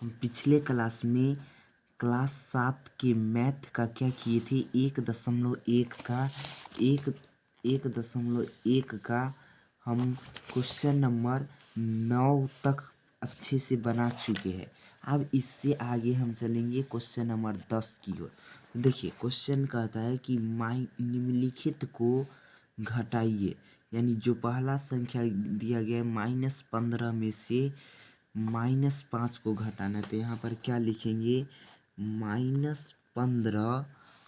हम पिछले क्लास में क्लास 7 के मैथ का क्या किए थे, 1.1 का हम क्वेश्चन नंबर 9 तक अच्छे से बना चुके हैं। अब इससे आगे हम चलेंगे क्वेश्चन नंबर 10 की ओर। देखिए क्वेश्चन कहता है कि निम्नलिखित को घटाइए, यानी जो पहला संख्या दिया गया है -15 में से -5 को घटाना है। तो यहाँ पर क्या लिखेंगे, -15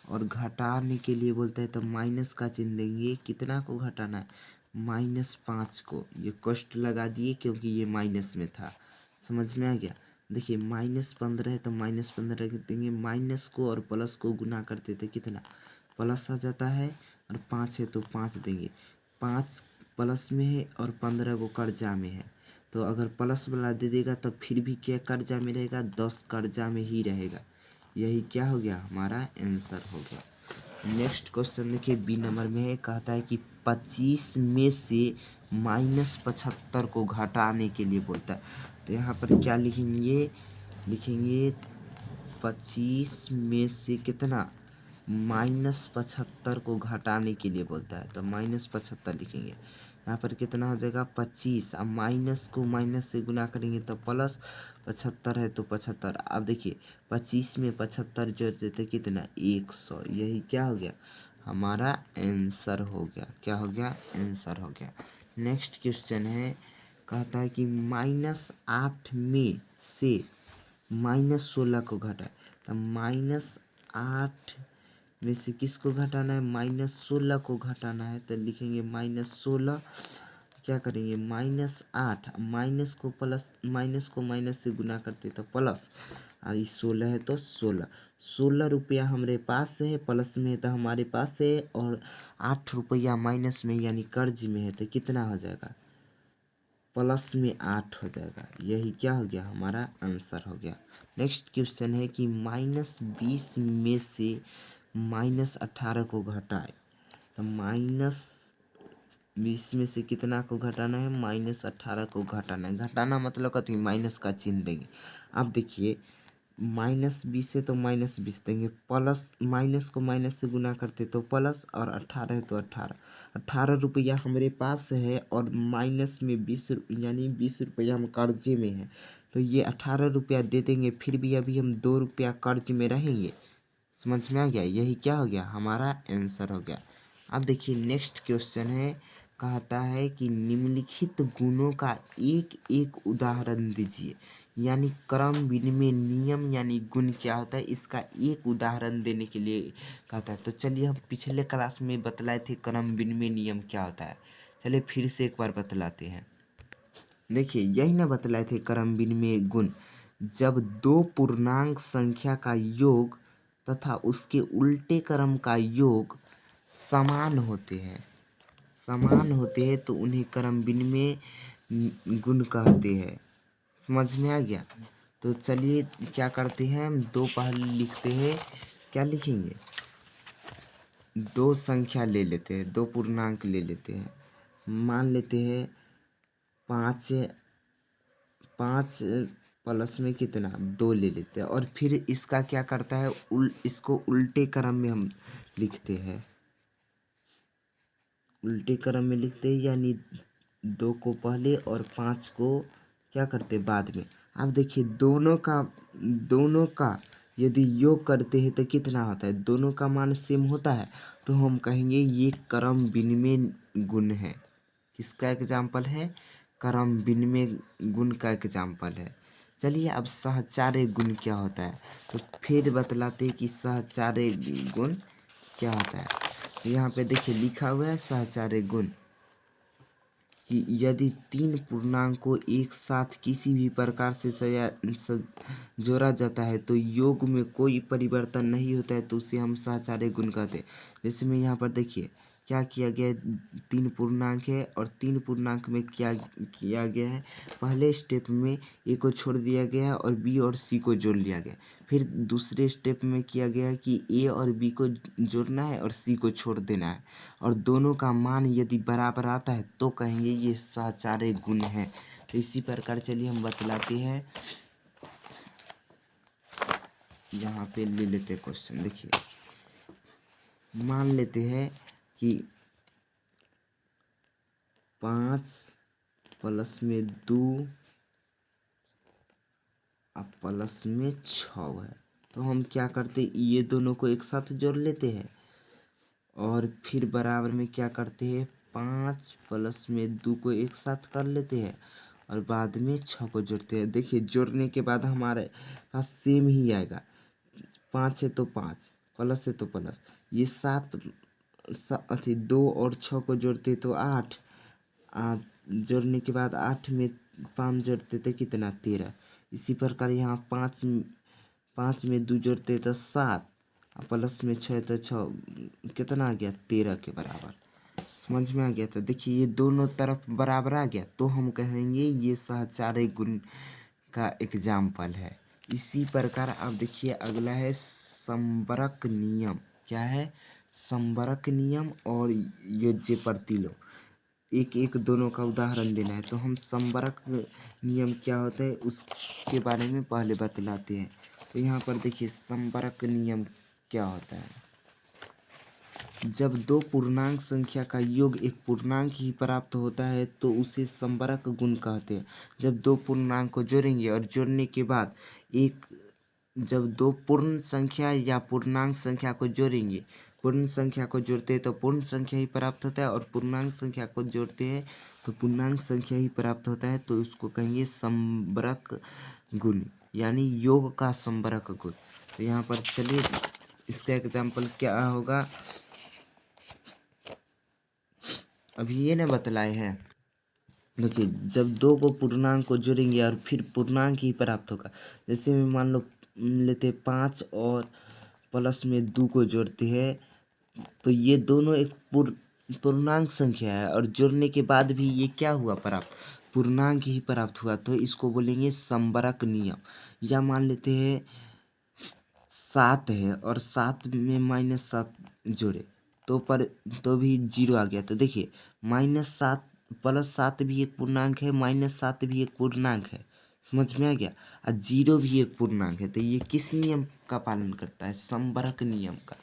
और घटाने के लिए बोलता है तो माइनस का चिन्ह देंगे। कितना को घटाना है, -5 को। ये कष्ट लगा दिए क्योंकि ये माइनस में था, समझ में आ गया। देखिए -15 है तो -15 देंगे, माइनस को और प्लस को गुना करते थे कितना प्लस आ जाता है, और 5 है तो 5 देंगे। 5 प्लस में है और 15 को कर्जा में है, तो अगर प्लस वाला दे देगा तब फिर भी क्या कर्जा में रहेगा, 10 कर्जा में ही रहेगा। यही क्या हो गया, हमारा आंसर हो गया। नेक्स्ट क्वेश्चन देखिए बी नंबर में है, कहता है कि 25 में से -75 को घटाने के लिए बोलता है। तो यहाँ पर क्या लिखेंगे, 25 में से कितना -75 को घटाने के लिए बोलता है, तो -75 लिखेंगे। यहाँ पर कितना हो जाएगा 25, अब माइनस को माइनस से गुना करेंगे तो प्लस, 75 है तो 75। अब देखिए 25 में 75 जोड़ देते कितना 100। यही क्या हो गया, हमारा आंसर हो गया। क्या हो गया, आंसर हो गया। नेक्स्ट क्वेश्चन है, कहता है कि -8 में से -16 को घटाए। तो -8 में से किसको घटाना है, -16 को घटाना है। तो लिखेंगे -16, क्या करेंगे -8, माइनस को माइनस से गुना करते तो प्लस, और 16 है तो 16 रुपया हमारे पास है, प्लस में है तो हमारे पास है, और 8 रुपया माइनस में यानी कर्ज में है, तो कितना हो जाएगा, प्लस में 8 हो जाएगा। यही क्या हो गया, हमारा आंसर हो गया। नेक्स्ट क्वेश्चन है कि -20 में से -18 को घटाए। तो -20 में से कितना को घटाना है, -18 को घटाना है। घटाना मतलब कथी, माइनस का चिन्ह देंगे। अब देखिए -20 है तो -20 देंगे, प्लस माइनस को माइनस से गुना करते तो प्लस, और 18 है तो 18 रुपया हमारे पास है, और माइनस में 20 यानी 20 रुपया हम कर्जे में है, तो ये 18 रुपया दे देंगे। फिर भी अभी हम 2 रुपया कर्ज में रहेंगे, समझ में आ गया। यही क्या हो गया, हमारा आंसर हो गया। अब देखिए नेक्स्ट क्वेश्चन है, कहता है कि निम्नलिखित गुणों का एक एक उदाहरण दीजिए, यानी क्रम विनिमय नियम यानी गुण क्या होता है, इसका एक उदाहरण देने के लिए कहता है। तो चलिए हम पिछले क्लास में बतलाए थे क्रम विनिमय नियम क्या होता है, चलिए फिर से एक बार बतलाते हैं। देखिए यही ना बतलाए थे क्रम विनिमय गुण, जब दो पूर्णांक संख्या का योग तथा उसके उल्टे क्रम का योग समान होते हैं तो उन्हें क्रम विनिमय गुण कहते हैं। समझ में आ गया। तो चलिए क्या करते हैं, हम दो पहले लिखते हैं। क्या लिखेंगे, दो संख्या ले लेते हैं, दो पूर्णांक ले लेते हैं। मान लेते हैं 5 प्लस में कितना 2 ले लेते हैं, और फिर इसका क्या करता है, इसको उल्टे क्रम में हम लिखते हैं। उल्टे क्रम में लिखते हैं यानी 2 को पहले और 5 को क्या करते बाद में। अब देखिए दोनों का यदि योग करते हैं तो कितना होता है, दोनों का मान सेम होता है, तो हम कहेंगे ये क्रम विनिमय गुण है। किसका एग्जाम्पल है, क्रम विनिमय गुण का एग्जाम्पल है। चलिए अब सहचार्य गुण क्या होता है, तो फिर बतलाते हैं कि सहचार्य गुण क्या होता है। यहाँ पे देखिए लिखा हुआ है सहचार्य गुण, कि यदि 3 पूर्णांक को एक साथ किसी भी प्रकार से जोड़ा जाता है तो योग में कोई परिवर्तन नहीं होता है, तो उसे हम सहचार्य गुण कहते हैं। जैसे में यहाँ पर देखिए क्या किया गया है, 3 पूर्णांक है और 3 पूर्णांक में क्या किया गया है, पहले स्टेप में ए को छोड़ दिया गया है और बी और सी को जोड़ लिया गया। फिर दूसरे स्टेप में किया गया है कि ए और बी को जोड़ना है और सी को छोड़ देना है, और दोनों का मान यदि बराबर आता है तो कहेंगे ये सहचार्य गुण है। तो इसी प्रकार चलिए हम बतलाते हैं यहाँ पे ले लेते हैं क्वेश्चन। देखिए मान लेते हैं कि 5 प्लस में 2 अब प्लस में 6 है। तो हम क्या करते, ये दोनों को एक साथ जोड़ लेते हैं और फिर बराबर में क्या करते हैं, 5 प्लस में 2 को एक साथ कर लेते हैं और बाद में 6 को जोड़ते हैं। देखिए जोड़ने के बाद हमारे पास सेम ही आएगा, 5 है तो 5, प्लस है तो प्लस, ये 7 2 और 6 को जोड़ते तो 8, जोड़ने के बाद 8 में 5 जोड़ते थे कितना, 13। इसी प्रकार यहाँ 5 में 2 जोड़ते तो 7, प्लस में 6 तो 6 कितना आ गया, 13 के बराबर। समझ में आ गया? तो देखिए ये दोनों तरफ बराबर आ गया तो हम कहेंगे ये सहचारी गुण का एग्जाम्पल है। इसी प्रकार अब देखिए अगला है संबरक नियम। क्या है, संबरक नियम और योज्य प्रतिलोम। एक एक दोनों का उदाहरण देना है। तो हम संबरक नियम क्या होता है उसके बारे में पहले बतलाते हैं। तो यहाँ पर देखिए संबरक नियम क्या होता है। जब दो पूर्णांक संख्या का योग एक पूर्णांक ही प्राप्त होता है तो उसे संबरक गुण कहते हैं। जब दो पूर्णांक को जोड़ेंगे और जोड़ने के बाद जब दो पूर्ण संख्या या पूर्णांक संख्या को जोड़ेंगे, पूर्ण संख्या को जोड़ते हैं तो पूर्ण संख्या ही प्राप्त होता है और पूर्णांक संख्या को जोड़ते हैं तो पूर्णांक संख्या ही प्राप्त होता है। तो उसको कहेंगे संबरक गुण, यानी योग का संबरक गुण। तो यहाँ पर चलिए इसका एग्जाम्पल क्या होगा, अभी ये ना बतलाए हैं। देखिए जब दो को पूर्णांक को जोड़ेंगे और फिर पूर्णांक ही प्राप्त होगा। जैसे में मान लो लेते 5 और प्लस में 2 को जोड़ते हैं तो ये दोनों एक पूर्णांक संख्या है और जोड़ने के बाद भी ये क्या हुआ, प्राप्त पूर्णांक ही प्राप्त हुआ। तो इसको बोलेंगे संबरक नियम। या मान लेते हैं 7 है और 7 में -7 जोड़े तो भी 0 आ गया। तो देखिए -7 प्लस 7 भी एक पूर्णांक है, -7 भी एक पूर्णांक है। समझ में आ गया? और 0 भी एक पूर्णांक है। तो ये किस नियम का पालन करता है, संबरक नियम का।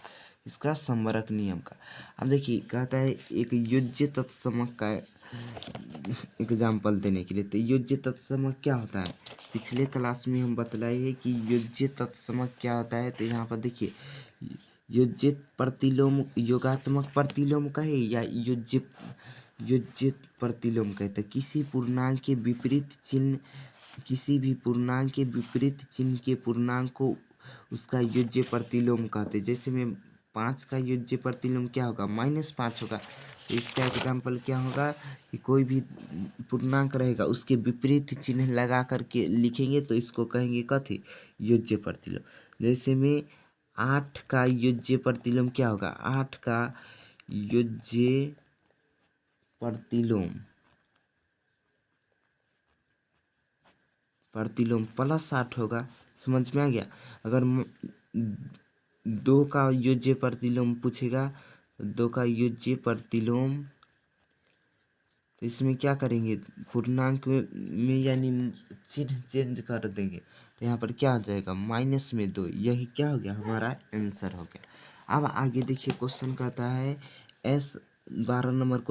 इसका संबरक नियम का। अब देखिए कहता है एक योज्य तत्समक का एग्जाम्पल देने के लिए। तो योज्य तत्समक क्या होता है, पिछले क्लास में हम बतलाए हैं कि योज्य तत्समक क्या होता है। तो यहाँ पर देखिए योज्य प्रतिलोम योगात्मक प्रतिलोम कहे या योज्य प्रतिलोम कहे। तो किसी पूर्णांक के विपरीत चिन्ह, किसी भी पूर्णांक के विपरीत चिन्ह के पूर्णांक को उसका योज्य प्रतिलोम कहते हैं। जैसे में 5 का योज्य प्रतिलोम क्या होगा, -5 होगा। तो इसका एग्जाम्पल क्या होगा कि कोई भी पूर्णांक रहेगा उसके विपरीत चिन्ह लगा करके लिखेंगे तो इसको कहेंगे कथी, योज्य प्रतिलोम। जैसे में 8 का योज्य प्रतिलोम क्या होगा, 8 का योज्य प्रतिलोम +8 होगा। समझ में आ गया? अगर 2 का योज्य प्रतिलोम पूछेगा, 2 का योज्य प्रतिलोम, तो इसमें क्या करेंगे, पूर्णांक में यानी चिन्ह चेंज कर देंगे। तो यहाँ पर क्या हो जाएगा, -2। यही क्या हो गया, हमारा आंसर हो गया। अब आगे देखिए क्वेश्चन कहता है S 12 नंबर